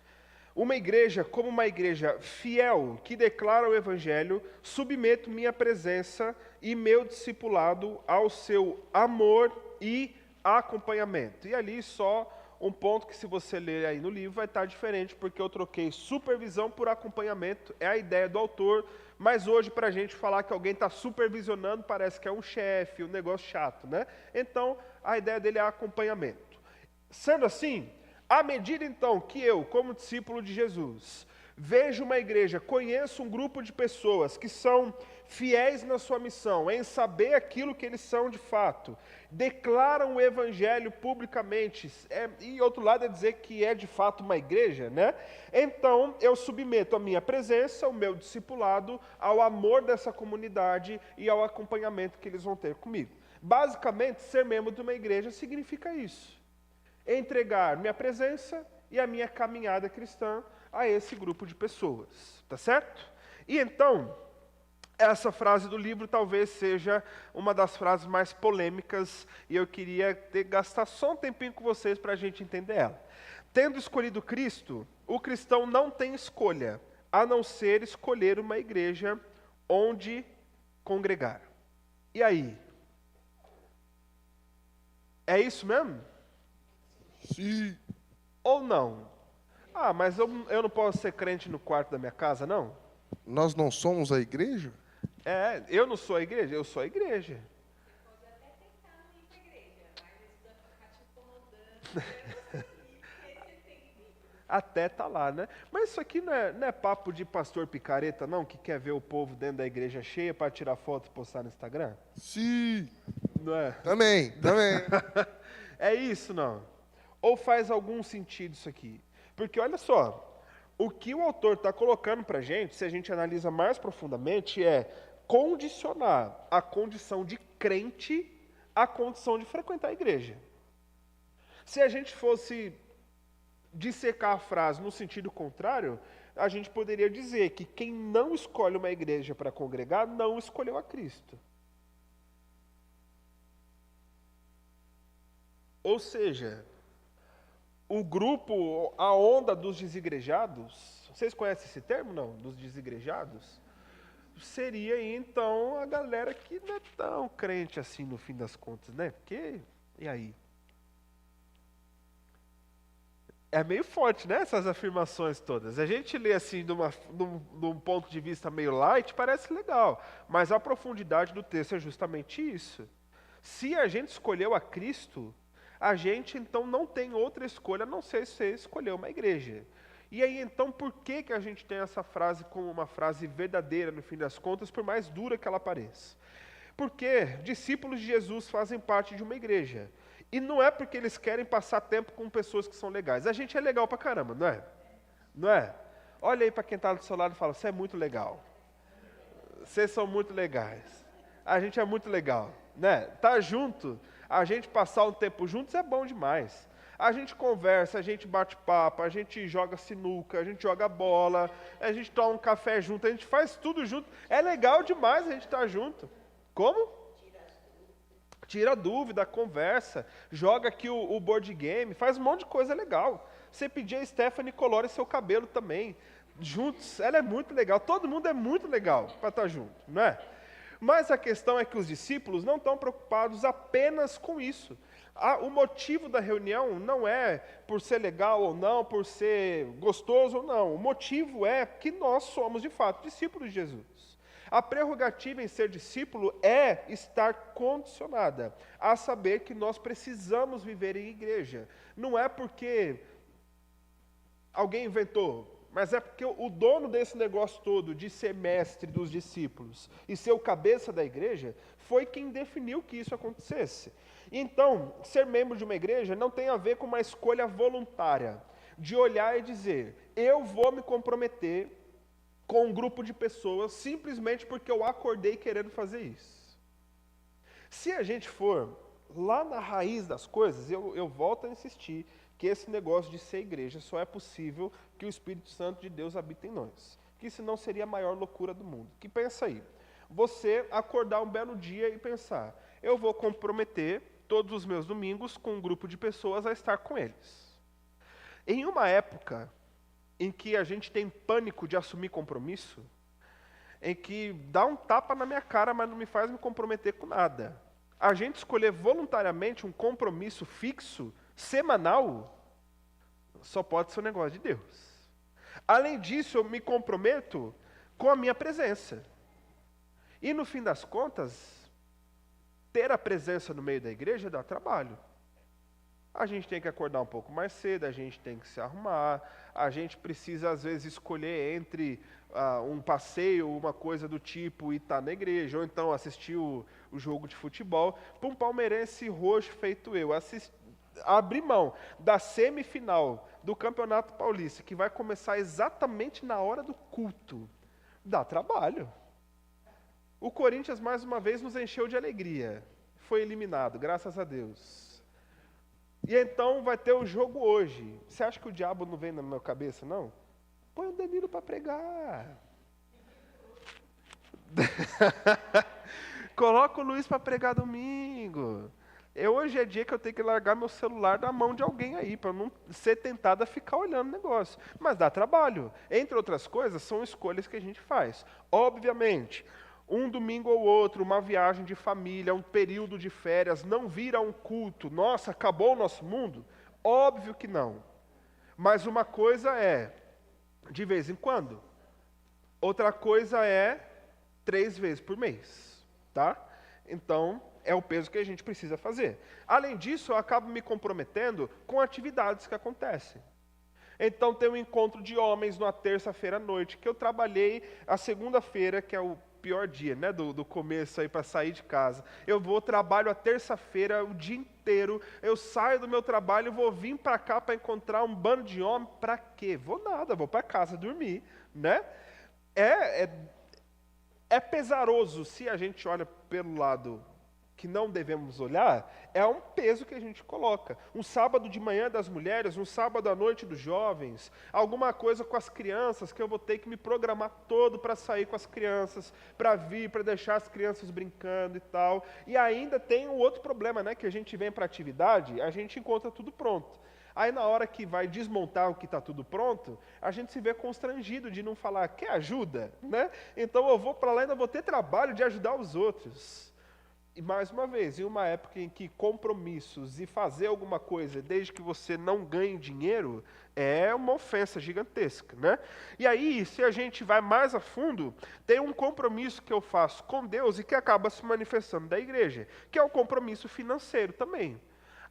uma igreja como uma igreja fiel, que declara o Evangelho, submeto minha presença e meu discipulado ao seu amor e acompanhamento. E ali só um ponto que, se você ler aí no livro, vai estar diferente, porque eu troquei supervisão por acompanhamento, é a ideia do autor, mas hoje, para a gente falar que alguém está supervisionando, parece que é um chefe, um negócio chato, né? Então, a ideia dele é acompanhamento. Sendo assim, à medida, então, que eu, como discípulo de Jesus, vejo uma igreja, conheço um grupo de pessoas que são fiéis na sua missão, em saber aquilo que eles são de fato, declaram o Evangelho publicamente, e outro lado é dizer que é de fato uma igreja, né? Então, eu submeto a minha presença, o meu discipulado, ao amor dessa comunidade e ao acompanhamento que eles vão ter comigo. Basicamente, ser membro de uma igreja significa isso. Entregar minha presença e a minha caminhada cristã a esse grupo de pessoas, tá certo? E então, essa frase do livro talvez seja uma das frases mais polêmicas e eu queria gastar só um tempinho com vocês para a gente entender ela. Tendo escolhido Cristo, o cristão não tem escolha, a não ser escolher uma igreja onde congregar. E aí? É isso mesmo? Sim. Ou não? Ah, mas eu não posso ser crente no quarto da minha casa, não? Nós não somos a igreja? É, eu não sou a igreja, eu sou a igreja. Pode até tentar não ir pra igreja, mas isso vai ficar te incomodando. Até tá lá, né? Mas isso aqui não é papo de pastor picareta, não? Que quer ver o povo dentro da igreja cheia para tirar foto e postar no Instagram? Sim. Não é? Também. É isso, não? Ou faz algum sentido isso aqui? Porque olha só, o que o autor está colocando para a gente, se a gente analisa mais profundamente, é condicionar a condição de crente à condição de frequentar a igreja. Se a gente fosse dissecar a frase no sentido contrário, a gente poderia dizer que quem não escolhe uma igreja para congregar não escolheu a Cristo. Ou seja, o grupo, a onda dos desigrejados, vocês conhecem esse termo, não? Dos desigrejados? Seria, então, a galera que não é tão crente assim, no fim das contas, né? Porque, e aí? É meio forte, né, essas afirmações todas. A gente lê assim, de um ponto de vista meio light, parece legal. Mas a profundidade do texto é justamente isso. Se a gente escolheu a Cristo, a gente então não tem outra escolha a não ser escolher uma igreja. E aí então, por que a gente tem essa frase como uma frase verdadeira, no fim das contas, por mais dura que ela pareça? Porque discípulos de Jesus fazem parte de uma igreja. E não é porque eles querem passar tempo com pessoas que são legais. A gente é legal pra caramba, não é? Não é? Olha aí para quem está do seu lado e fala, você é muito legal. Vocês são muito legais. A gente é muito legal, né? Tá junto, a gente passar um tempo juntos é bom demais. A gente conversa, a gente bate papo, a gente joga sinuca, a gente joga bola, a gente toma um café junto, a gente faz tudo junto. É legal demais a gente estar junto. Como? Tira dúvida, conversa, joga aqui o board game, faz um monte de coisa legal. Você pedir a Stephanie colore seu cabelo também. Juntos, ela é muito legal. Todo mundo é muito legal para estar junto, não é? Mas a questão é que os discípulos não estão preocupados apenas com isso. O motivo da reunião não é por ser legal ou não, por ser gostoso ou não. O motivo é que nós somos, de fato, discípulos de Jesus. A prerrogativa em ser discípulo é estar condicionada a saber que nós precisamos viver em igreja. Não é porque alguém inventou, mas é porque o dono desse negócio todo de ser mestre dos discípulos e ser o cabeça da igreja foi quem definiu que isso acontecesse. Então, ser membro de uma igreja não tem a ver com uma escolha voluntária de olhar e dizer, eu vou me comprometer com um grupo de pessoas simplesmente porque eu acordei querendo fazer isso. Se a gente for lá na raiz das coisas, eu volto a insistir que esse negócio de ser igreja só é possível que o Espírito Santo de Deus habite em nós. Que senão seria a maior loucura do mundo. Que pensa aí, você acordar um belo dia e pensar, eu vou comprometer todos os meus domingos com um grupo de pessoas a estar com eles. Em uma época em que a gente tem pânico de assumir compromisso, em que dá um tapa na minha cara, mas não me faz me comprometer com nada. A gente escolher voluntariamente um compromisso fixo, semanal, só pode ser um negócio de Deus. Além disso, eu me comprometo com a minha presença. E no fim das contas, ter a presença no meio da igreja dá trabalho. A gente tem que acordar um pouco mais cedo, a gente tem que se arrumar, a gente precisa, às vezes, escolher entre um passeio, uma coisa do tipo, e estar na igreja, ou então assistir o jogo de futebol. Para um palmeirense roxo feito eu, abrir mão da semifinal do Campeonato Paulista, que vai começar exatamente na hora do culto, dá trabalho. O Corinthians, mais uma vez, nos encheu de alegria. Foi eliminado, graças a Deus. E então vai ter o jogo hoje. Você acha que o diabo não vem na minha cabeça, não? Põe o Danilo para pregar. Coloca o Luiz para pregar domingo. Hoje é dia que eu tenho que largar meu celular da mão de alguém aí, para não ser tentado a ficar olhando o negócio. Mas dá trabalho. Entre outras coisas, são escolhas que a gente faz. Obviamente, um domingo ou outro, uma viagem de família, um período de férias, não vira um culto. Nossa, acabou o nosso mundo? Óbvio que não. Mas uma coisa é de vez em quando. Outra coisa é 3 vezes por mês, tá? Então, é o peso que a gente precisa fazer. Além disso, eu acabo me comprometendo com atividades que acontecem. Então, tem um encontro de homens na terça-feira à noite, que eu trabalhei a segunda-feira, que é o pior dia, né, do começo aí para sair de casa. Eu trabalho a terça-feira o dia inteiro, eu saio do meu trabalho, vou vir para cá para encontrar um bando de homem, para quê? Vou nada, vou para casa dormir, né? É pesaroso se a gente olha pelo lado que não devemos olhar, é um peso que a gente coloca. Um sábado de manhã das mulheres, um sábado à noite dos jovens, alguma coisa com as crianças, que eu vou ter que me programar todo para sair com as crianças, para vir, para deixar as crianças brincando e tal. E ainda tem um outro problema, né? Que a gente vem para a atividade, a gente encontra tudo pronto. Aí na hora que vai desmontar o que está tudo pronto, a gente se vê constrangido de não falar, quer ajuda? Né? Então eu vou para lá e ainda vou ter trabalho de ajudar os outros. E mais uma vez, em uma época em que compromissos e fazer alguma coisa, desde que você não ganhe dinheiro, é uma ofensa gigantesca, né? E aí, se a gente vai mais a fundo, tem um compromisso que eu faço com Deus e que acaba se manifestando da igreja, que é o compromisso financeiro também.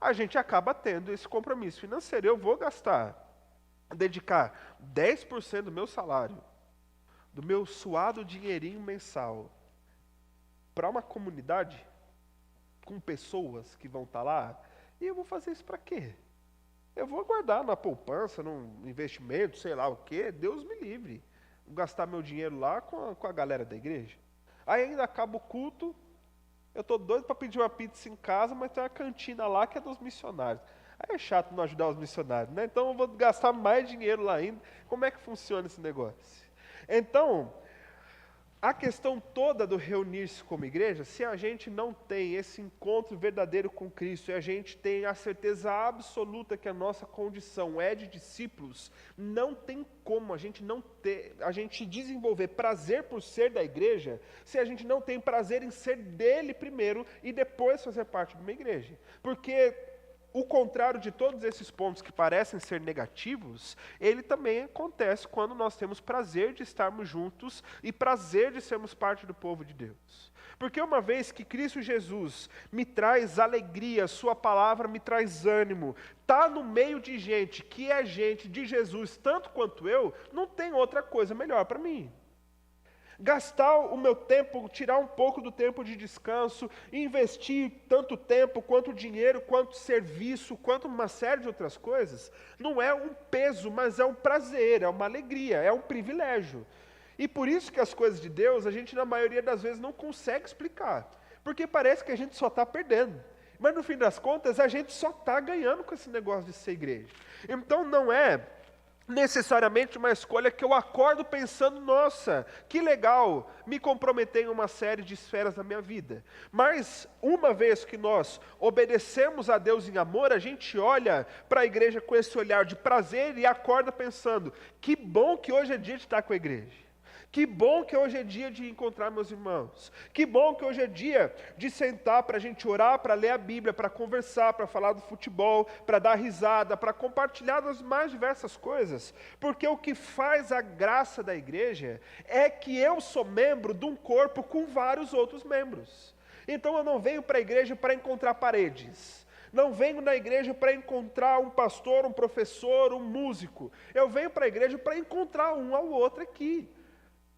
A gente acaba tendo esse compromisso financeiro. Eu vou dedicar 10% do meu salário, do meu suado dinheirinho mensal, para uma comunidade com pessoas que vão estar lá, e eu vou fazer isso para quê? Eu vou guardar na poupança, num investimento, sei lá o quê, Deus me livre. Vou gastar meu dinheiro lá com a galera da igreja. Aí ainda acaba o culto, eu estou doido para pedir uma pizza em casa, mas tem uma cantina lá que é dos missionários. Aí é chato não ajudar os missionários, né? Então eu vou gastar mais dinheiro lá ainda. Como é que funciona esse negócio? Então, a questão toda do reunir-se como igreja, se a gente não tem esse encontro verdadeiro com Cristo e a gente tem a certeza absoluta que a nossa condição é de discípulos, não tem como a gente desenvolver prazer por ser da igreja se a gente não tem prazer em ser dele primeiro e depois fazer parte de uma igreja. Porque o contrário de todos esses pontos que parecem ser negativos, ele também acontece quando nós temos prazer de estarmos juntos e prazer de sermos parte do povo de Deus. Porque uma vez que Cristo Jesus me traz alegria, sua palavra me traz ânimo, está no meio de gente que é gente de Jesus tanto quanto eu, não tem outra coisa melhor para mim. Gastar o meu tempo, tirar um pouco do tempo de descanso, investir tanto tempo, quanto dinheiro, quanto serviço, quanto uma série de outras coisas, não é um peso, mas é um prazer, é uma alegria, é um privilégio. E por isso que as coisas de Deus, a gente na maioria das vezes não consegue explicar, porque parece que a gente só está perdendo. Mas no fim das contas, a gente só está ganhando com esse negócio de ser igreja. Então não é necessariamente uma escolha que eu acordo pensando, nossa, que legal, me comprometer em uma série de esferas da minha vida. Mas, uma vez que nós obedecemos a Deus em amor, a gente olha para a igreja com esse olhar de prazer e acorda pensando, que bom que hoje é dia de estar com a igreja. Que bom que hoje é dia de encontrar meus irmãos. Que bom que hoje é dia de sentar para a gente orar, para ler a Bíblia, para conversar, para falar do futebol, para dar risada, para compartilhar das mais diversas coisas. Porque o que faz a graça da igreja é que eu sou membro de um corpo com vários outros membros. Então eu não venho para a igreja para encontrar paredes. Não venho na igreja para encontrar um pastor, um professor, um músico. Eu venho para a igreja para encontrar um ao outro aqui.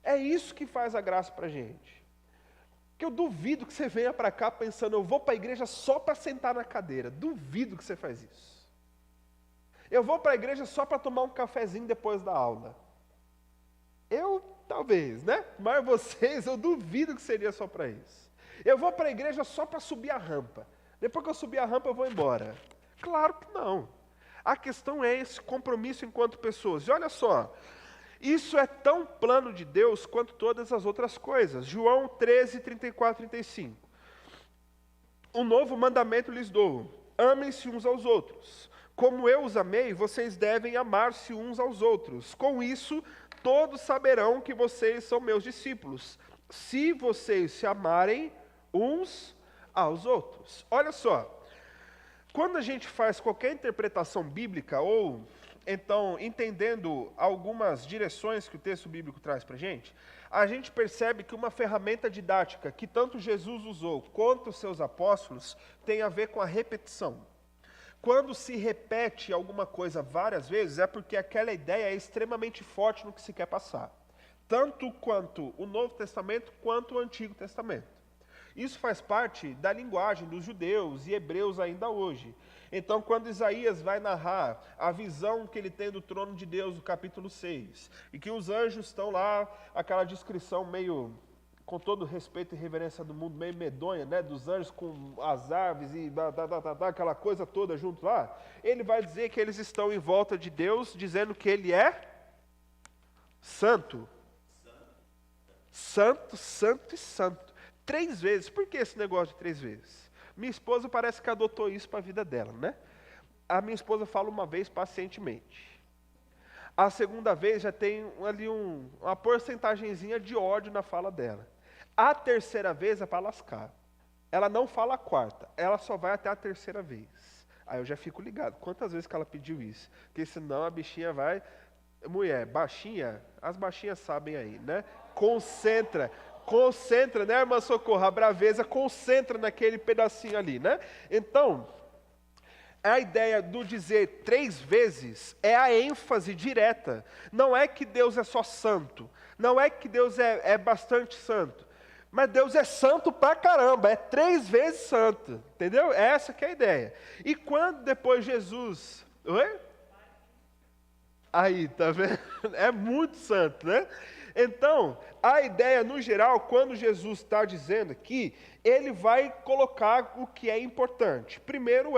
É isso que faz a graça para a gente. Que eu duvido que você venha para cá pensando, eu vou para a igreja só para sentar na cadeira. Duvido que você faz isso. Eu vou para a igreja só para tomar um cafezinho depois da aula. Eu, talvez, né? Mas vocês, eu duvido que seria só para isso. Eu vou para a igreja só para subir a rampa. Depois que eu subir a rampa, eu vou embora. Claro que não. A questão é esse compromisso enquanto pessoas. E olha só, isso é tão plano de Deus quanto todas as outras coisas. João 13, 34 e 35. Um novo mandamento lhes dou: amem-se uns aos outros. Como eu os amei, vocês devem amar-se uns aos outros. Com isso, todos saberão que vocês são meus discípulos, se vocês se amarem uns aos outros. Olha só, quando a gente faz qualquer interpretação bíblica, ou então entendendo algumas direções que o texto bíblico traz para a gente percebe que uma ferramenta didática que tanto Jesus usou quanto os seus apóstolos tem a ver com a repetição. Quando se repete alguma coisa várias vezes, é porque aquela ideia é extremamente forte no que se quer passar. Tanto quanto o Novo Testamento, quanto o Antigo Testamento. Isso faz parte da linguagem dos judeus e hebreus ainda hoje. Então, quando Isaías vai narrar a visão que ele tem do trono de Deus, no capítulo 6, e que os anjos estão lá, aquela descrição meio, com todo o respeito e reverência do mundo, meio medonha, né, dos anjos com as aves e aquela coisa toda junto lá, ele vai dizer que eles estão em volta de Deus, dizendo que ele é santo. Santo, santo e santo. 3 vezes. Por que esse negócio de 3 vezes? Minha esposa parece que adotou isso para a vida dela, né? A minha esposa fala uma vez pacientemente. A segunda vez já tem ali uma porcentagenzinha de ódio na fala dela. A terceira vez é para lascar. Ela não fala a quarta, ela só vai até a terceira vez. Aí eu já fico ligado. Quantas vezes que ela pediu isso? Porque senão a bichinha vai... Mulher, baixinha, as baixinhas sabem aí, né? Concentra, né, irmã Socorro? A braveza concentra naquele pedacinho ali, né? Então, a ideia do dizer 3 vezes é a ênfase direta. Não é que Deus é só santo, não é que Deus é bastante santo, mas Deus é santo pra caramba, é 3 vezes santo, entendeu? Essa que é a ideia. E quando depois Jesus... Oi? Aí, tá vendo? É muito santo, né? Então, a ideia no geral, quando Jesus está dizendo aqui, ele vai colocar o que é importante. Primeiro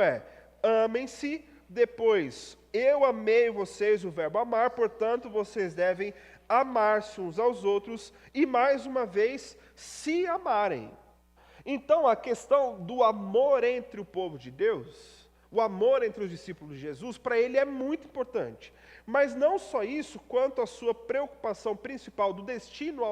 amem-se, depois, eu amei vocês, o verbo amar, portanto, vocês devem amar-se uns aos outros, e mais uma vez, se amarem. Então, a questão do amor entre o povo de Deus, o amor entre os discípulos de Jesus, para ele é muito importante. Mas não só isso, quanto a sua preocupação principal do destino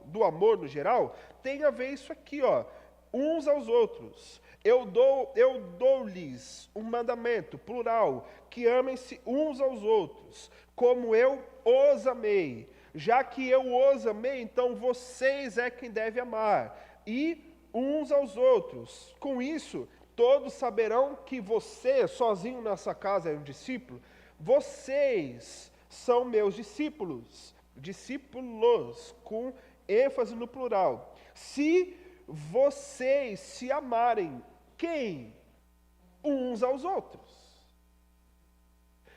do amor no geral, tem a ver isso aqui, ó, uns aos outros. Eu dou-lhes um mandamento, plural, que amem-se uns aos outros, como eu os amei. Já que eu os amei, então vocês é quem deve amar. E uns aos outros. Com isso, todos saberão que você, sozinho nessa casa, é um discípulo. Vocês são meus discípulos, com ênfase no plural. Se vocês se amarem, quem? Uns aos outros.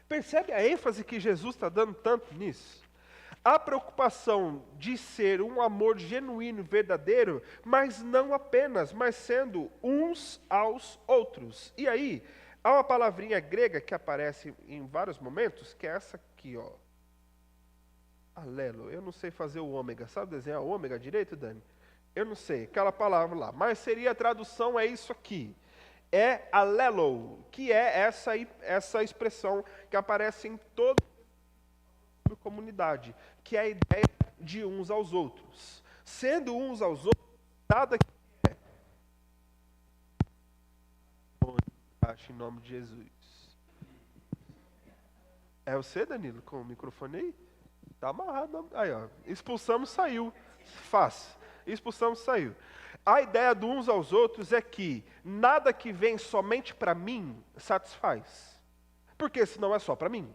Percebe a ênfase que Jesus está dando tanto nisso? A preocupação de ser um amor genuíno e verdadeiro, mas não apenas, mas sendo uns aos outros. E aí... há uma palavrinha grega que aparece em vários momentos, que é essa aqui, ó. Alelo. Eu não sei fazer o ômega. Sabe desenhar o ômega direito, Dani? Eu não sei, aquela palavra lá. Mas seria a tradução, é isso aqui. É alelo, que é essa expressão que aparece em toda a comunidade, que é a ideia de uns aos outros. Sendo uns aos outros, nada que em nome de Jesus. É você, Danilo, com o microfone aí? Tá amarrado. Aí, ó. Expulsamos, saiu. Fácil. Expulsamos, saiu. A ideia do uns aos outros é que nada que vem somente para mim satisfaz. Porque senão é só para mim.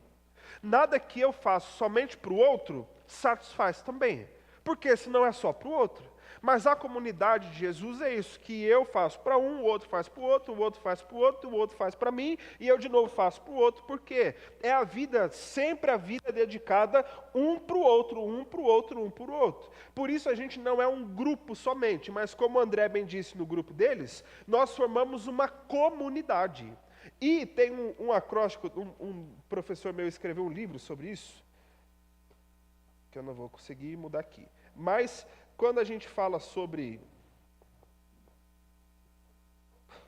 Nada que eu faço somente para o outro satisfaz também. Porque senão é só para o outro. Mas a comunidade de Jesus é isso, que eu faço para um, o outro faz para o outro faz para o outro, o outro faz para mim, e eu de novo faço para o outro, porque é a vida, sempre a vida dedicada um para o outro, um para o outro, um para o outro. Por isso a gente não é um grupo somente, mas como o André bem disse no grupo deles, nós formamos uma comunidade. E tem um acróstico, um professor meu escreveu um livro sobre isso, que eu não vou conseguir mudar aqui. Mas, quando a gente fala sobre...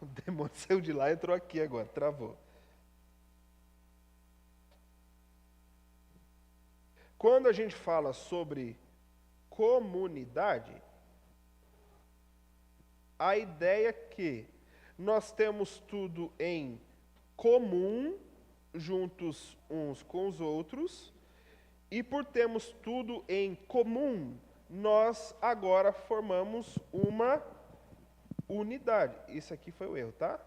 O demônio saiu de lá e entrou aqui agora, travou. Quando a gente fala sobre comunidade, a ideia é que nós temos tudo em comum, juntos uns com os outros, e por termos tudo em comum, nós agora formamos uma unidade. Isso aqui foi o erro, tá?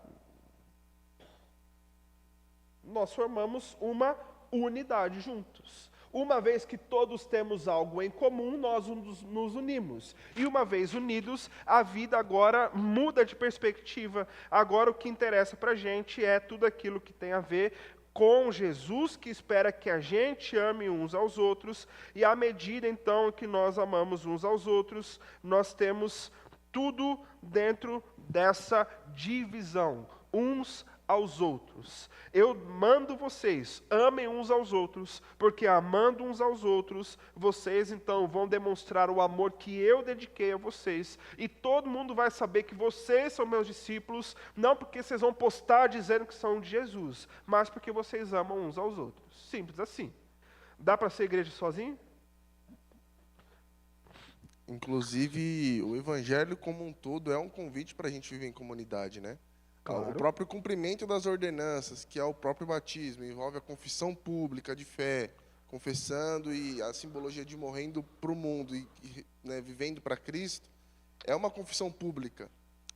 Nós formamos uma unidade juntos. Uma vez que todos temos algo em comum, nós nos unimos. E uma vez unidos, a vida agora muda de perspectiva. Agora o que interessa para a gente é tudo aquilo que tem a ver com Jesus, que espera que a gente ame uns aos outros. E à medida, então, que nós amamos uns aos outros, nós temos tudo dentro dessa divisão, uns aos outros. Eu mando vocês, amem uns aos outros, porque amando uns aos outros, vocês então vão demonstrar o amor que eu dediquei a vocês, e todo mundo vai saber que vocês são meus discípulos, não porque vocês vão postar dizendo que são de Jesus, mas porque vocês amam uns aos outros. Simples assim. Dá para ser igreja sozinho? Inclusive, o evangelho como um todo é um convite para a gente viver em comunidade, né? Claro. O próprio cumprimento das ordenanças, que é o próprio batismo, envolve a confissão pública de fé, confessando e a simbologia de morrendo para o mundo e né, vivendo para Cristo, é uma confissão pública.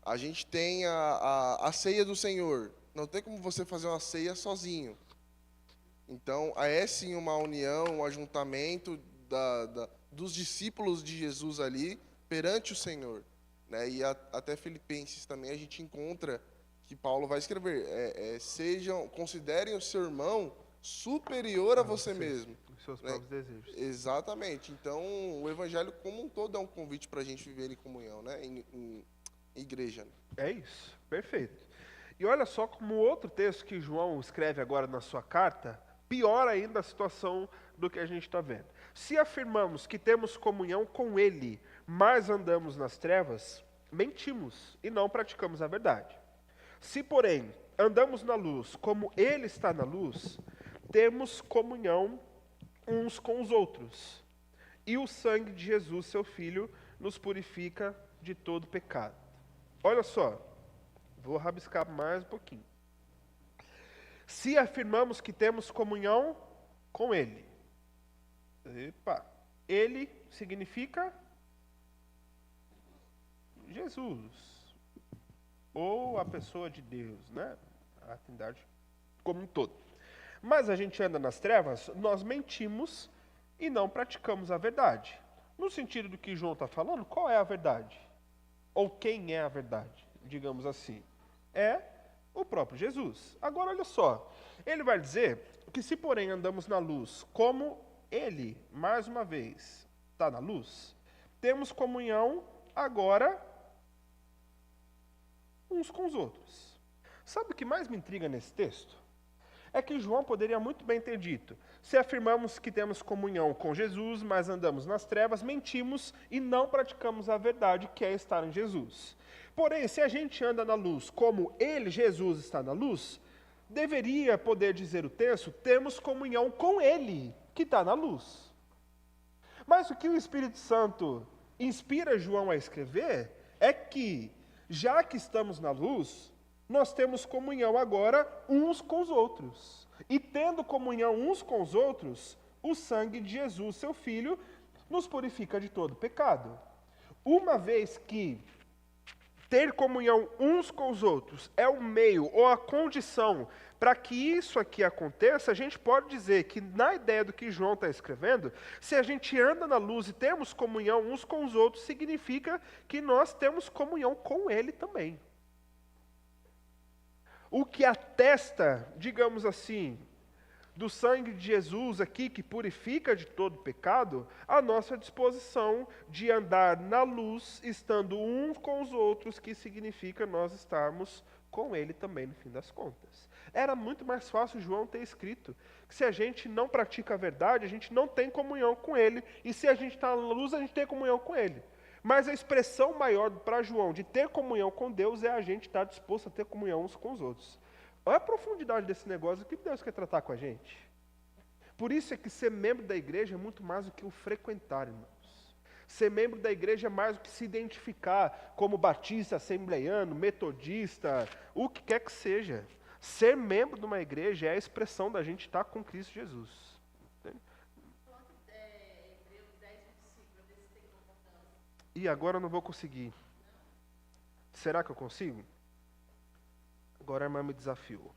A gente tem a ceia do Senhor. Não tem como você fazer uma ceia sozinho. Então, é sim uma união, um ajuntamento dos discípulos de Jesus ali perante o Senhor. Né? E até Filipenses também a gente encontra que Paulo vai escrever, considerem o seu irmão superior a você mesmo. Os seus Né? próprios desejos. Exatamente. Então, o evangelho como um todo é um convite para a gente viver em comunhão, né? Em igreja. É isso, perfeito. E olha só como outro texto que João escreve agora na sua carta, piora ainda a situação do que a gente está vendo. Se afirmamos que temos comunhão com Ele, mas andamos nas trevas, mentimos e não praticamos a verdade. Se, porém, andamos na luz como Ele está na luz, temos comunhão uns com os outros. E o sangue de Jesus, seu Filho, nos purifica de todo pecado. Olha só, vou rabiscar mais um pouquinho. Se afirmamos que temos comunhão com Ele. Ele significa Jesus. Ou a pessoa de Deus, né? A Trindade como um todo. Mas a gente anda nas trevas, nós mentimos e não praticamos a verdade. No sentido do que João está falando, qual é a verdade? Ou quem é a verdade, digamos assim? É o próprio Jesus. Agora, olha só. Ele vai dizer que se, porém, andamos na luz, como Ele, mais uma vez, está na luz, temos comunhão agora uns com os outros. Sabe o que mais me intriga nesse texto? É que João poderia muito bem ter dito: se afirmamos que temos comunhão com Jesus, mas andamos nas trevas, mentimos e não praticamos a verdade, que é estar em Jesus. Porém, se a gente anda na luz como Ele, Jesus, está na luz, deveria poder dizer o texto: temos comunhão com Ele, que está na luz. Mas o que o Espírito Santo inspira João a escrever é que, já que estamos na luz, nós temos comunhão agora uns com os outros. E tendo comunhão uns com os outros, o sangue de Jesus, seu Filho, nos purifica de todo pecado. Uma vez que ter comunhão uns com os outros é o meio ou a condição para que isso aqui aconteça, a gente pode dizer que, na ideia do que João está escrevendo, se a gente anda na luz e temos comunhão uns com os outros, significa que nós temos comunhão com Ele também. O que atesta, digamos assim, do sangue de Jesus aqui, que purifica de todo pecado, a nossa disposição de andar na luz, estando uns com os outros, que significa nós estarmos com Ele também, no fim das contas. Era muito mais fácil João ter escrito que se a gente não pratica a verdade, a gente não tem comunhão com ele, e se a gente está na luz, a gente tem comunhão com ele. Mas a expressão maior para João de ter comunhão com Deus é a gente estar disposto a ter comunhão uns com os outros. Olha a profundidade desse negócio, o que Deus quer tratar com a gente. Por isso é que ser membro da igreja é muito mais do que o frequentar, irmãos. Ser membro da igreja é mais do que se identificar como batista, assembleiano, metodista, o que quer que seja. Ser membro de uma igreja é a expressão da gente estar com Cristo Jesus. E agora eu não vou conseguir. Será que eu consigo? Agora a irmã me desafiou.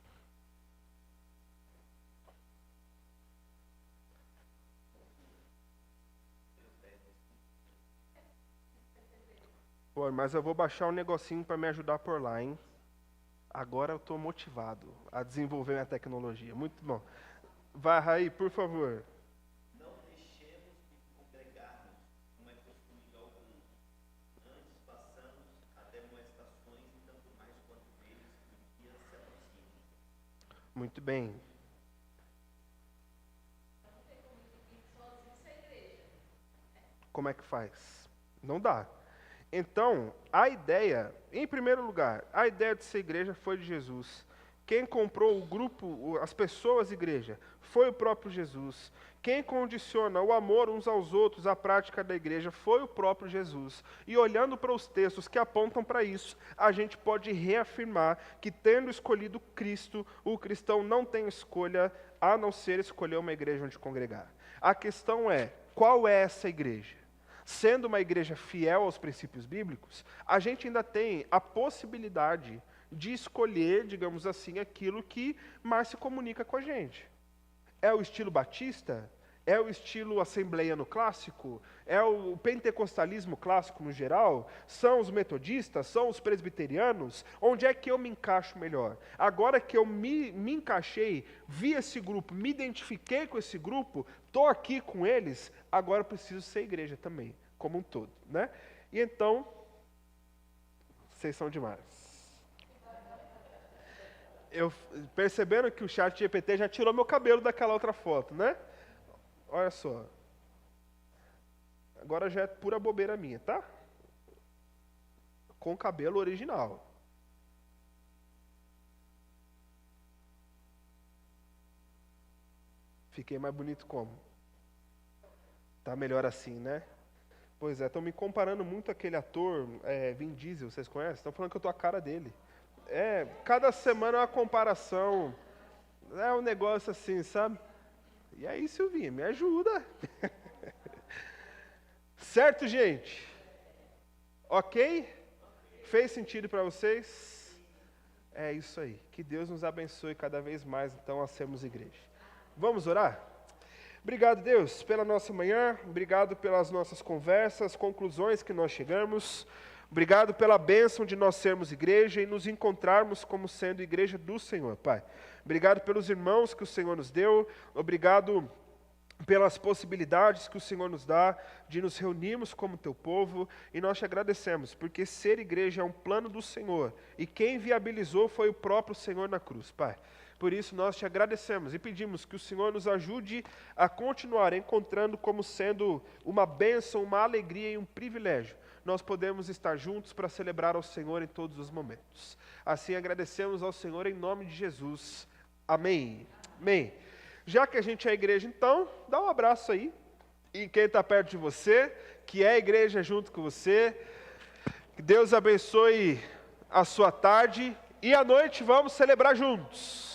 Pô, mas eu vou baixar um negocinho para me ajudar por lá, hein? Agora eu estou motivado a desenvolver minha tecnologia. Muito bom. Vai, Raí, por favor. Não deixemos de congregar-nos, como é costume de alguns. Antes passamos a demonstrações, e tanto mais quanto vedes que o dia se aproxima. Muito bem. Como é que faz? Não dá. Então, a ideia, em primeiro lugar, a ideia de ser igreja foi de Jesus. Quem comprou o grupo, as pessoas igreja, foi o próprio Jesus. Quem condiciona o amor uns aos outros, a prática da igreja, foi o próprio Jesus. E olhando para os textos que apontam para isso, a gente pode reafirmar que, tendo escolhido Cristo, o cristão não tem escolha a não ser escolher uma igreja onde congregar. A questão é, qual é essa igreja? Sendo uma igreja fiel aos princípios bíblicos, a gente ainda tem a possibilidade de escolher, digamos assim, aquilo que mais se comunica com a gente. É o estilo batista? É o estilo assembleiano clássico? É o pentecostalismo clássico no geral? São os metodistas? São os presbiterianos? Onde é que eu me encaixo melhor? Agora que eu me encaixei, vi esse grupo, me identifiquei com esse grupo, estou aqui com eles, agora eu preciso ser igreja também, como um todo, né? E então, vocês são demais. Perceberam que o chat GPT já tirou meu cabelo daquela outra foto, né? Olha só. Agora já é pura bobeira minha, tá? Com cabelo original. Fiquei mais bonito como? Tá melhor assim, né? Pois é, estão me comparando muito àquele ator, Vin Diesel, vocês conhecem? Estão falando que eu tô a cara dele. Cada semana é uma comparação. É um negócio assim, sabe? E aí, Silvinha, me ajuda. Certo, gente? Ok? Fez sentido para vocês? É isso aí. Que Deus nos abençoe cada vez mais, então, a sermos igreja. Vamos orar? Obrigado, Deus, pela nossa manhã. Obrigado pelas nossas conversas, conclusões que nós chegamos. Obrigado pela bênção de nós sermos igreja e nos encontrarmos como sendo igreja do Senhor, Pai. Obrigado pelos irmãos que o Senhor nos deu. Obrigado pelas possibilidades que o Senhor nos dá de nos reunirmos como teu povo. E nós te agradecemos, porque ser igreja é um plano do Senhor. E quem viabilizou foi o próprio Senhor na cruz, Pai. Por isso nós te agradecemos e pedimos que o Senhor nos ajude a continuar encontrando como sendo uma bênção, uma alegria e um privilégio nós podemos estar juntos para celebrar ao Senhor em todos os momentos. Assim agradecemos ao Senhor em nome de Jesus. Amém. Amém. Já que a gente é igreja, então, dá um abraço aí. E quem está perto de você, que é igreja junto com você. Que Deus abençoe a sua tarde. E à noite vamos celebrar juntos.